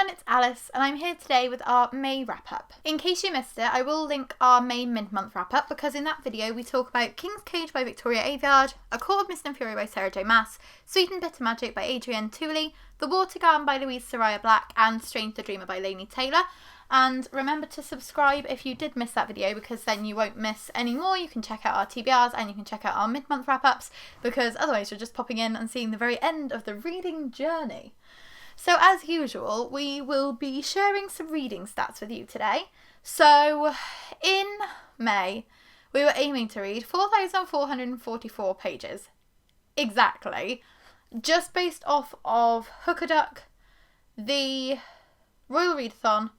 everyone, it's Alice and I'm here today with our May wrap-up. In case you missed it, I will link our May mid-month wrap-up because in that video we talk about King's Cage by Victoria Aveyard, A Court of Mist and Fury by Sarah J Maas, Sweet and Bitter Magic by Adrienne Tooley, The Water Garden by Louise Soraya Black and Strange the Dreamer by Laini Taylor. And remember to subscribe if you did miss that video because then you won't miss any more. You can check out our TBRs and you can check out our mid-month wrap-ups because otherwise you're just popping in and seeing the very end of the reading journey. So as usual, we will be sharing some reading stats with you today. So in May, we were aiming to read 4,444 pages. Exactly. Just based off of Hook-a-Duck, the Royal Readathon,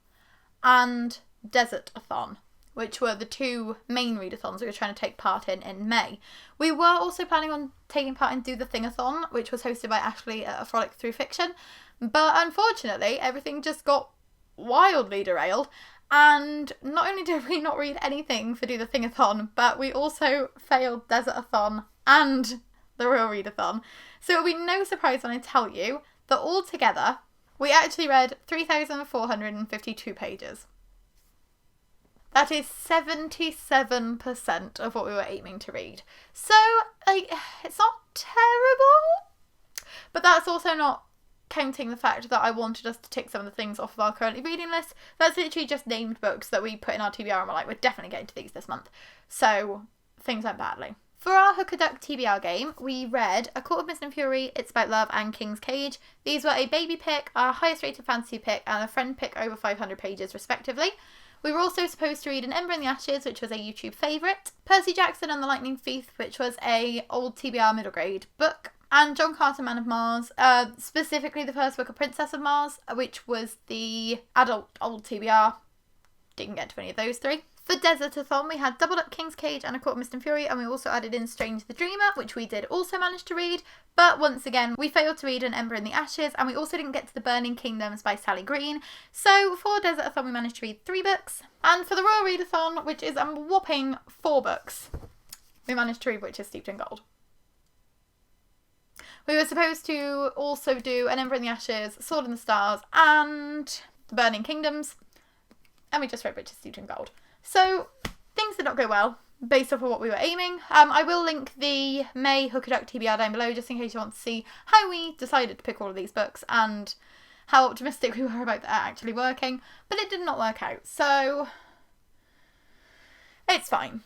and Desert-a-thon, which were the two main readathons we were trying to take part in May. We were also planning on taking part in Do the Thing-a-thon, which was hosted by Ashley at A Frolic Through Fiction, but unfortunately everything just got wildly derailed, and not only did we not read anything for Do the Thing-a-thon, but we also failed Desert-a-thon and the Royal Readathon. So it'll be no surprise when I tell you that altogether we actually read 3,452 pages. That is 77% of what we were aiming to read. So, it's not terrible, but that's also not counting the fact that I wanted us to tick some of the things off of our currently reading list. That's literally just named books that we put in our TBR and we're like, we're definitely getting to these this month. So, things went badly. For our Hook-a-Duck TBR game, we read A Court of Mist and Fury, It's About Love, and King's Cage. These were a baby pick, our highest rated fantasy pick, and a friend pick over 500 pages respectively. We were also supposed to read An Ember in the Ashes, which was a YouTube favourite, Percy Jackson and the Lightning Thief, which was a old TBR middle grade book, and John Carter, Man of Mars, specifically the first book of Princess of Mars, which was the adult old TBR. Didn't get to any of those three. For Desert-a-thon, we had doubled up King's Cage and A Court of Mist and Fury, and we also added in Strange the Dreamer, which we did also manage to read, but once again, we failed to read An Ember in the Ashes, and we also didn't get to The Burning Kingdoms by Sally Green. So for Desert-a-thon, we managed to read 3 books, and for the Royal Readathon, which is a whopping 4 books, we managed to read Witches Steeped in Gold. We were supposed to also do An Ember in the Ashes, Sword in the Stars, and The Burning Kingdoms, and we just read Witches Steeped in Gold. So, things did not go well, based off of what we were aiming. I will link the May Hook-a-Duck TBR down below, just in case you want to see how we decided to pick all of these books, and how optimistic we were about that actually working, but it did not work out, so it's fine.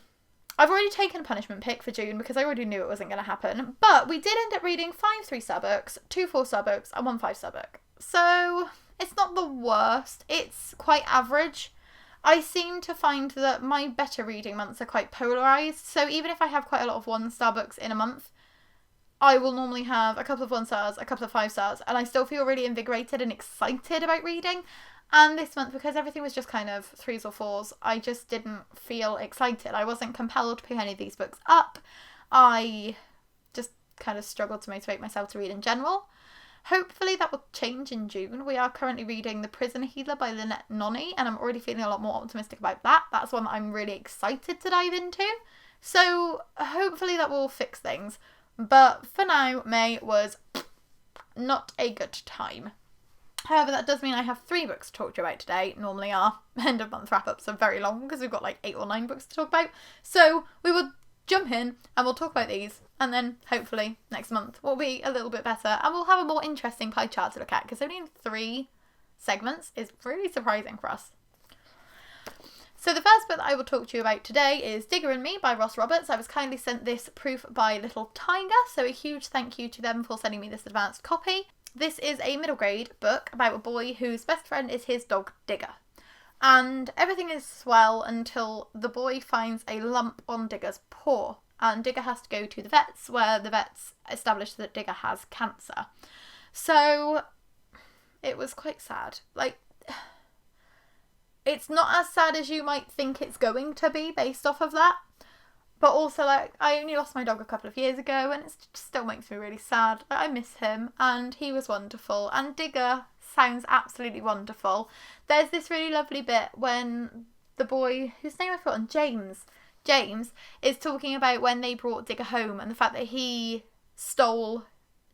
I've already taken a punishment pick for June, because I already knew it wasn't going to happen, but we did end up reading 5 3-star books, 2 4-star books, and 1 5-star book. So, it's not the worst, it's quite average. I seem to find that my better reading months are quite polarised, so even if I have quite a lot of 1-star books in a month, I will normally have a couple of 1-stars, a couple of 5-stars, and I still feel really invigorated and excited about reading. And this month, because everything was just kind of 3s or 4s, I just didn't feel excited. I wasn't compelled to pick any of these books up. I just kind of struggled to motivate myself to read in general. Hopefully that will change in June. We are currently reading The Prison Healer by Lynette Nonney, and I'm already feeling a lot more optimistic about that. That's one that I'm really excited to dive into. So hopefully that will fix things. But for now, May was not a good time. However, that does mean I have 3 books to talk to you about today. Normally our end of month wrap-ups are very long because we've got like 8 or 9 books to talk about. So we will jump in and we'll talk about these, and then hopefully next month will be a little bit better and we'll have a more interesting pie chart to look at because only in 3 segments is really surprising for us. So the first book that I will talk to you about today is Digger and Me by Ros Roberts. I was kindly sent this proof by Little Tiger, so a huge thank you to them for sending me this advanced copy. This is a middle grade book about a boy whose best friend is his dog Digger. And everything is swell until the boy finds a lump on Digger's paw. And Digger has to go to the vets, where the vets establish that Digger has cancer. So, it was quite sad. Like, it's not as sad as you might think it's going to be based off of that. But also, like, I only lost my dog a couple of years ago, and it still makes me really sad. I miss him, and he was wonderful. And Digger sounds absolutely wonderful. There's this really lovely bit when the boy, whose name I've forgotten, James, is talking about when they brought Digger home and the fact that he stole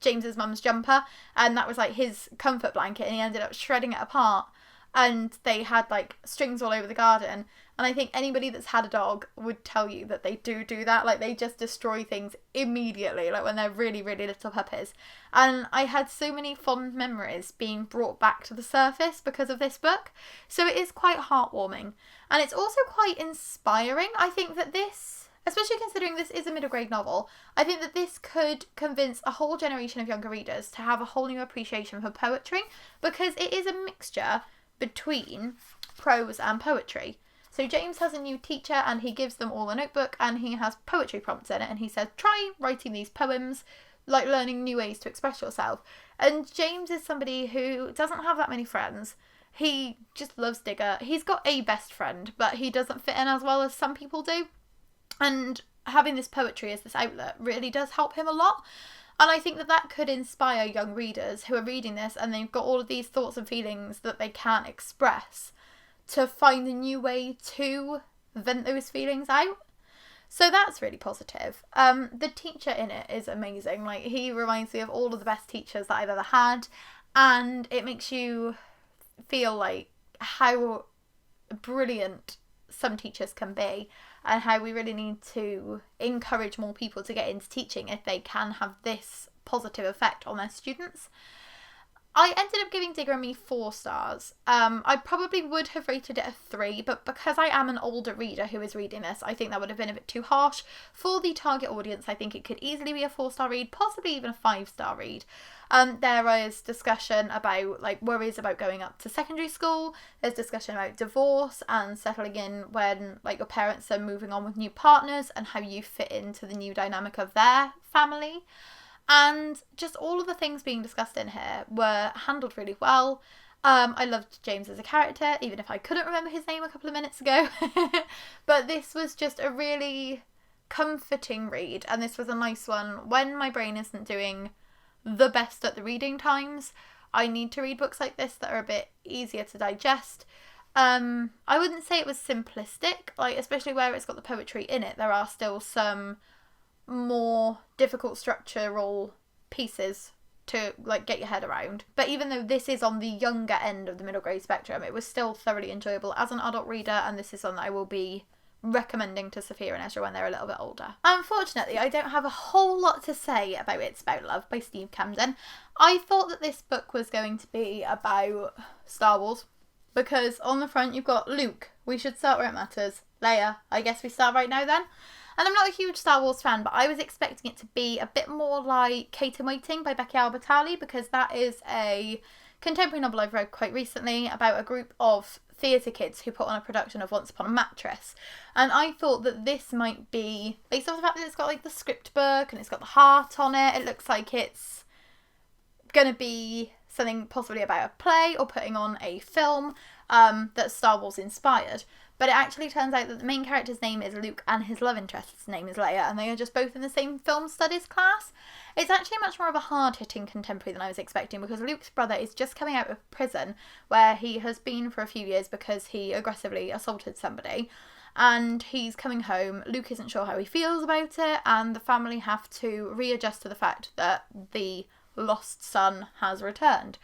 James's mum's jumper, and that was like his comfort blanket, and he ended up shredding it apart, and they had like strings all over the garden. And I think anybody that's had a dog would tell you that they do that. Like, they just destroy things immediately, like when they're really, really little puppies. And I had so many fond memories being brought back to the surface because of this book. So it is quite heartwarming. And it's also quite inspiring. I think that this, especially considering this is a middle grade novel, I think that this could convince a whole generation of younger readers to have a whole new appreciation for poetry, because it is a mixture between prose and poetry. So James has a new teacher, and he gives them all a notebook, and he has poetry prompts in it, and he says, try writing these poems, like learning new ways to express yourself. And James is somebody who doesn't have that many friends. He just loves Digger. He's got a best friend, but he doesn't fit in as well as some people do. And having this poetry as this outlet really does help him a lot. And I think that that could inspire young readers who are reading this and they've got all of these thoughts and feelings that they can't express, to find a new way to vent those feelings out. So that's really positive. The teacher in it is amazing. Like, he reminds me of all of the best teachers that I've ever had, and it makes you feel like how brilliant some teachers can be, and how we really need to encourage more people to get into teaching if they can have this positive effect on their students. I ended up giving Digger and Me 4 stars. I probably would have rated it a 3, but because I am an older reader who is reading this, I think that would have been a bit too harsh. For the target audience, I think it could easily be a 4-star read, possibly even a 5-star read. There is discussion about like worries about going up to secondary school. There's discussion about divorce and settling in when like your parents are moving on with new partners, and how you fit into the new dynamic of their family. And just all of the things being discussed in here were handled really well. I loved James as a character, even if I couldn't remember his name a couple of minutes ago. But this was just a really comforting read, and this was a nice one when my brain isn't doing the best at the reading times. I need to read books like this that are a bit easier to digest. I wouldn't say it was simplistic, like especially where it's got the poetry in it. There are still some more difficult structural pieces to like get your head around, but even though this is on the younger end of the middle grade spectrum, it was still thoroughly enjoyable as an adult reader, and this is one that I will be recommending to Sophia and Ezra when they're a little bit older. Unfortunately, I don't have a whole lot to say about It's About Love by Steve Camden. I thought that this book was going to be about Star Wars, because on the front you've got Luke, we should start where it matters, Leia, I guess we start right now then. And I'm not a huge Star Wars fan, but I was expecting it to be a bit more like Kate in Waiting by Becky Albertalli, because that is a contemporary novel I've read quite recently about a group of theatre kids who put on a production of Once Upon a Mattress. And I thought that this might be, based off the fact that it's got like the script book and it's got the heart on it, it looks like it's going to be something possibly about a play or putting on a film that's Star Wars inspired. But it actually turns out that the main character's name is Luke and his love interest's name is Leia, and they are just both in the same film studies class. It's actually much more of a hard-hitting contemporary than I was expecting, because Luke's brother is just coming out of prison, where he has been for a few years because he aggressively assaulted somebody. And he's coming home. Luke isn't sure how he feels about it, and the family have to readjust to the fact that the lost son has returned.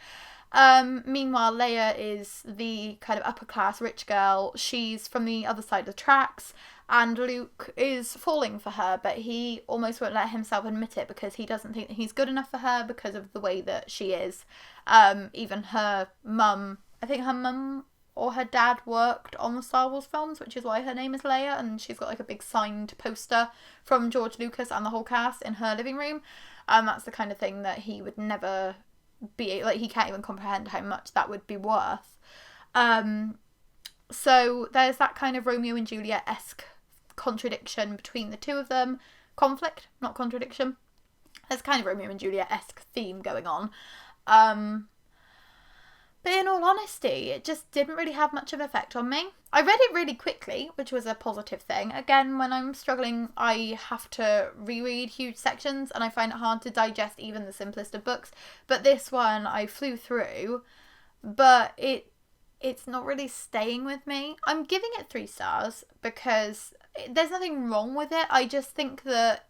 Meanwhile, Leia is the kind of upper class rich girl. She's from the other side of the tracks, and Luke is falling for her, but he almost won't let himself admit it because he doesn't think that he's good enough for her because of the way that she is. Even her mum, I think her mum or her dad worked on the Star Wars films, which is why her name is Leia, and she's got like a big signed poster from George Lucas and the whole cast in her living room. That's the kind of thing that he would never be, like, he can't even comprehend how much that would be worth. So there's that kind of Romeo and Juliet-esque contradiction between the two of them. Conflict, not contradiction. There's kind of Romeo and Juliet-esque theme going on. But in all honesty, it just didn't really have much of an effect on me. I read it really quickly, which was a positive thing. Again, when I'm struggling, I have to reread huge sections, and I find it hard to digest even the simplest of books. But this one, I flew through, but it's not really staying with me. I'm giving it 3 stars because there's nothing wrong with it. I just think that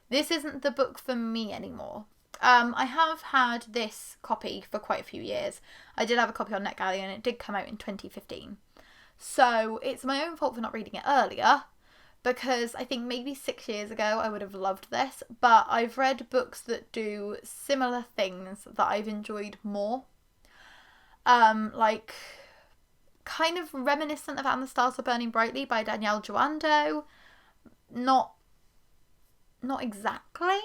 this isn't the book for me anymore. I have had this copy for quite a few years. I did have a copy on NetGalley and it did come out in 2015. So it's my own fault for not reading it earlier, because I think maybe 6 years ago I would have loved this, but I've read books that do similar things that I've enjoyed more. Like kind of reminiscent of And the Stars Were Burning Brightly by Danielle Joando. Not exactly,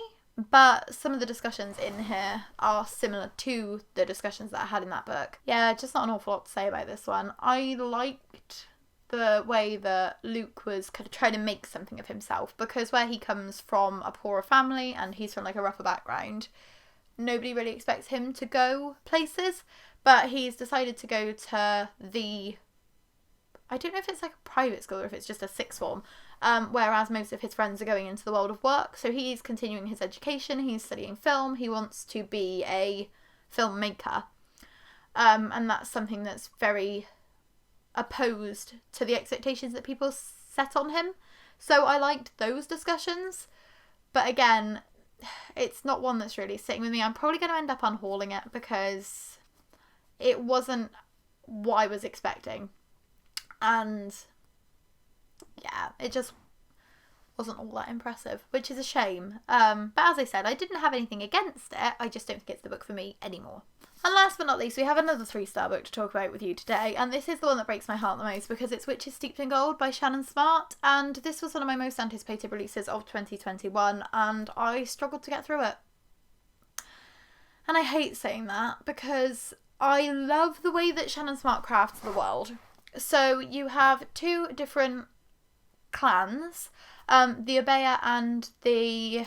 but some of the discussions in here are similar to the discussions that I had in that book. Yeah, just not an awful lot to say about this one. I liked the way that Luke was kind of trying to make something of himself, because where he comes from a poorer family and he's from like a rougher background, nobody really expects him to go places, but he's decided to go to the, I don't know if it's like a private school or if it's just a sixth form, whereas most of his friends are going into the world of work. So he's continuing his education, he's studying film, he wants to be a filmmaker, and that's something that's very opposed to the expectations that people set on him. So I liked those discussions, but again, it's not one that's really sitting with me. I'm probably going to end up unhauling it because it wasn't what I was expecting, and yeah, it just wasn't all that impressive, which is a shame. But as I said, I didn't have anything against it, I just don't think it's the book for me anymore. And last but not least, we have another 3-star book to talk about with you today, and this is the one that breaks my heart the most because it's Witches Steeped in Gold by Ciannon Smart, and this was one of my most anticipated releases of 2021, and I struggled to get through it. And I hate saying that because I love the way that Ciannon Smart crafts the world. So you have 2 different clans, the Abaya and the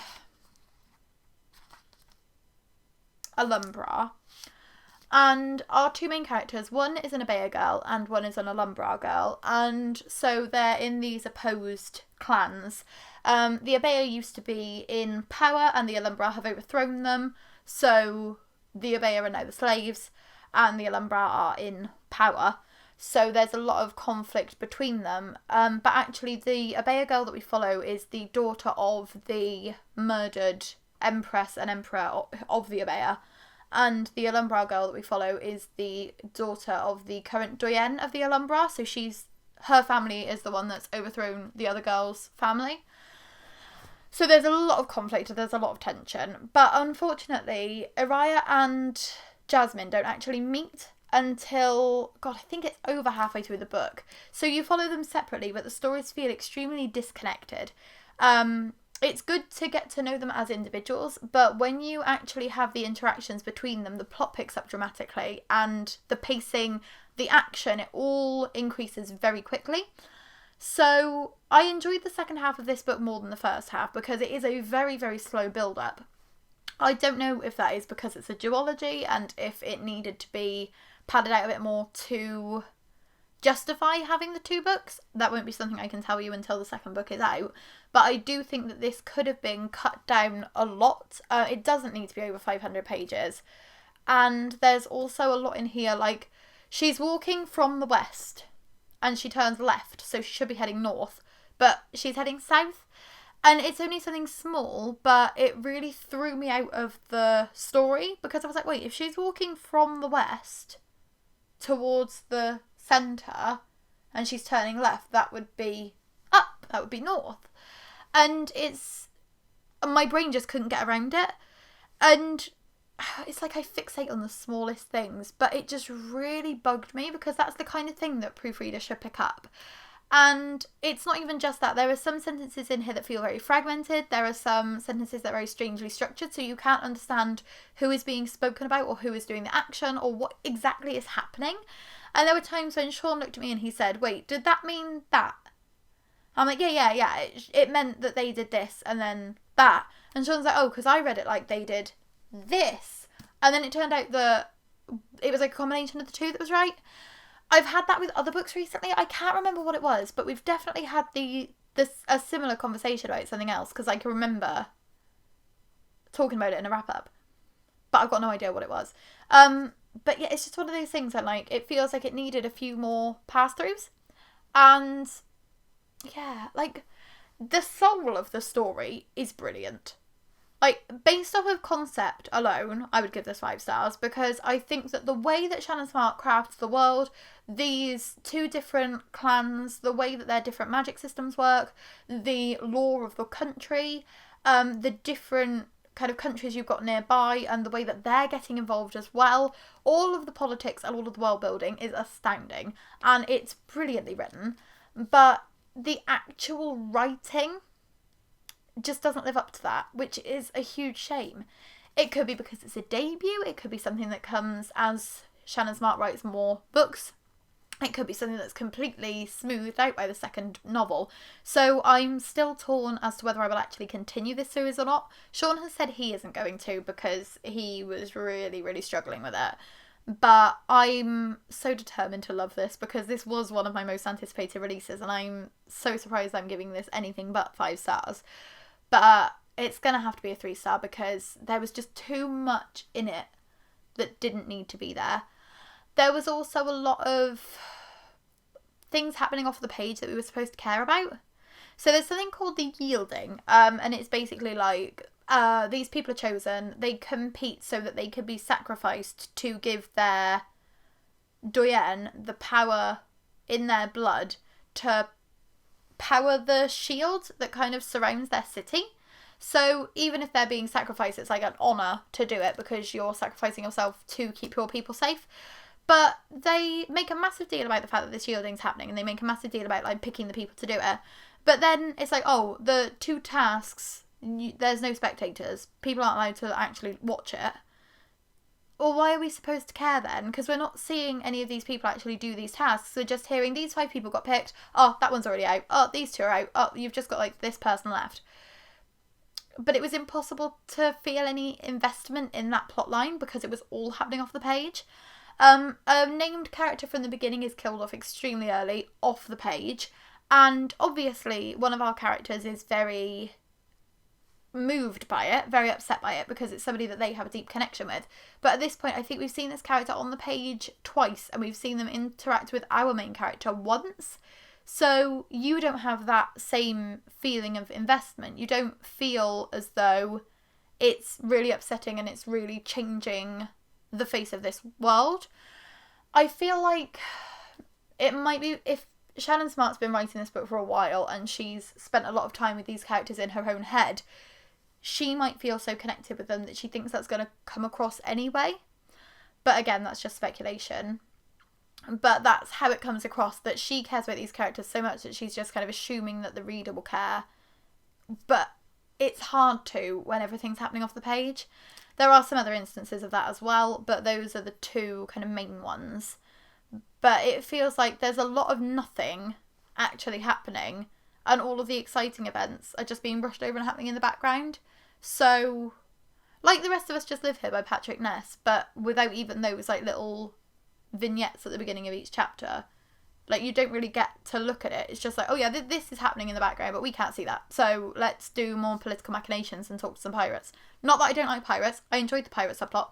Alumbra. And our 2 main characters, one is an Abaya girl and one is an Alumbra girl, and so they're in these opposed clans. The Abaya used to be in power and the Alumbra have overthrown them, so the Abaya are now the slaves and the Alumbra are in power. So there's a lot of conflict between them, but actually the Abaya girl that we follow is the daughter of the murdered Empress and Emperor of the Abaya. And the Alumbra girl that we follow is the daughter of the current doyen of the Alumbra, so her family is the one that's overthrown the other girl's family. So there's a lot of conflict, there's a lot of tension, but unfortunately Araya and Jasmine don't actually meet until, God, I think it's over halfway through the book. So you follow them separately, but the stories feel extremely disconnected. It's good to get to know them as individuals, but when you actually have the interactions between them, the plot picks up dramatically, and the pacing, the action, it all increases very quickly. So I enjoyed the second half of this book more than the first half because it is a very, very slow build-up. I don't know if that is because it's a duology and if it needed to be padded out a bit more to justify having the 2 books. That won't be something I can tell you until the second book is out, but I do think that this could have been cut down a lot. It doesn't need to be over 500 pages, and there's also a lot in here, like she's walking from the west and she turns left, so she should be heading north, but she's heading south, and it's only something small, but it really threw me out of the story because I was like, wait, if she's walking from the west towards the centre and she's turning left, that would be up, that would be north, and my brain just couldn't get around it, and it's like I fixate on the smallest things, but it just really bugged me because that's the kind of thing that proofreaders should pick up. And it's not even just that. There are some sentences in here that feel very fragmented. There are some sentences that are very strangely structured, so you can't understand who is being spoken about or who is doing the action or what exactly is happening. And there were times when Sean looked at me and he said, wait, did that mean that? I'm like, yeah. It meant that they did this and then that. And Sean's like, oh, because I read it like they did this. And then it turned out that it was like a combination of the 2 that was right. I've had that with other books recently. I can't remember what it was, but we've definitely had a similar conversation about something else because I can remember talking about it in a wrap-up, but I've got no idea what it was. But yeah, it's just one of those things that, like, it feels like it needed a few more pass-throughs, and yeah, like, the soul of the story is brilliant. Like, based off of concept alone, I would give this 5 stars, because I think that the way that Ciannon Smart crafts the world, these 2 different clans, the way that their different magic systems work, the lore of the country, the different kind of countries you've got nearby, and the way that they're getting involved as well, all of the politics and all of the world building is astounding, and it's brilliantly written, but the actual writing just doesn't live up to that, which is a huge shame. It could be because it's a debut, it could be something that comes as Ciannon Smart writes more books, it could be something that's completely smoothed out by the second novel. So I'm still torn as to whether I will actually continue this series or not. Sean has said he isn't going to because he was really, really struggling with it. But I'm so determined to love this because this was one of my most anticipated releases, and I'm so surprised I'm giving this anything but 5 stars. But it's going to have to be a 3-star because there was just too much in it that didn't need to be there. There was also a lot of things happening off the page that we were supposed to care about. So there's something called the yielding, and it's basically like these people are chosen, they compete so that they can be sacrificed to give their doyen the power in their blood to power the shield that kind of surrounds their city. So even if they're being sacrificed, it's like an honour to do it because you're sacrificing yourself to keep your people safe. But they make a massive deal about the fact that this shielding's happening, and they make a massive deal about like picking the people to do it. But then it's like, oh, the 2 tasks, there's no spectators. People aren't allowed to actually watch it. Well, why are we supposed to care then? Because we're not seeing any of these people actually do these tasks. We're just hearing these 5 people got picked. Oh, that one's already out. Oh, these 2 are out. Oh, you've just got like this person left. But it was impossible to feel any investment in that plot line because it was all happening off the page. A named character from the beginning is killed off extremely early off the page. And obviously one of our characters is very moved by it, very upset by it, because it's somebody that they have a deep connection with. But at this point, I think we've seen this character on the page twice, and we've seen them interact with our main character once. So you don't have that same feeling of investment. You don't feel as though it's really upsetting and it's really changing the face of this world. I feel like it might be, if Ciannon Smart's been writing this book for a while and she's spent a lot of time with these characters in her own head, she might feel so connected with them that she thinks that's going to come across anyway. But again, that's just speculation. But that's how it comes across, that she cares about these characters so much that she's just kind of assuming that the reader will care. But it's hard to when everything's happening off the page. There are some other instances of that as well, but those are the 2 kind of main ones. But it feels like there's a lot of nothing actually happening, and all of the exciting events are just being brushed over and happening in the background. So, like The Rest of Us Just Live Here by Patrick Ness, but without even those like little vignettes at the beginning of each chapter. Like, you don't really get to look at it. It's just like, oh yeah, this is happening in the background, but we can't see that. So let's do more political machinations and talk to some pirates. Not that I don't like pirates. I enjoyed the pirate subplot,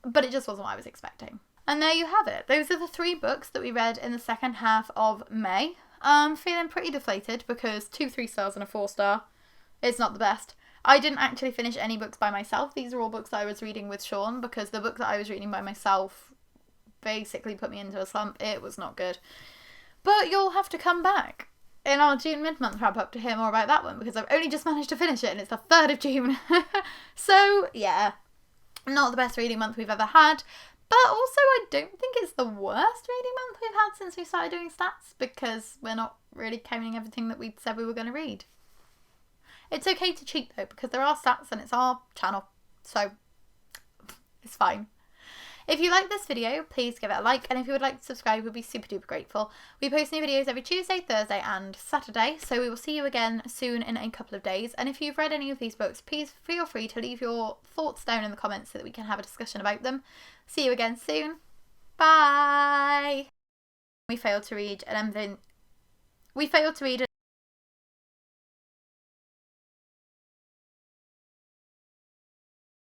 but it just wasn't what I was expecting. And there you have it. Those are the 3 books that we read in the second half of May. I'm feeling pretty deflated because 2 3-stars and a 4-star is not the best. I didn't actually finish any books by myself. These are all books that I was reading with Sean, because the book that I was reading by myself basically put me into a slump. It was not good. But you'll have to come back in our June mid-month wrap-up to hear more about that one, because I've only just managed to finish it and it's the 3rd of June. So, yeah, not the best reading month we've ever had. But also, I don't think it's the worst reading month we've had since we started doing stats, because we're not really counting everything that we said we were going to read. It's okay to cheat though, because there are stats and it's our channel, so it's fine. If you like this video, please give it a like, and if you would like to subscribe, we'd be super duper grateful. We post new videos every Tuesday, Thursday and Saturday, so we will see you again soon in a couple of days. And if you've read any of these books, please feel free to leave your thoughts down in the comments so that we can have a discussion about them. See you again soon. Bye! We failed to read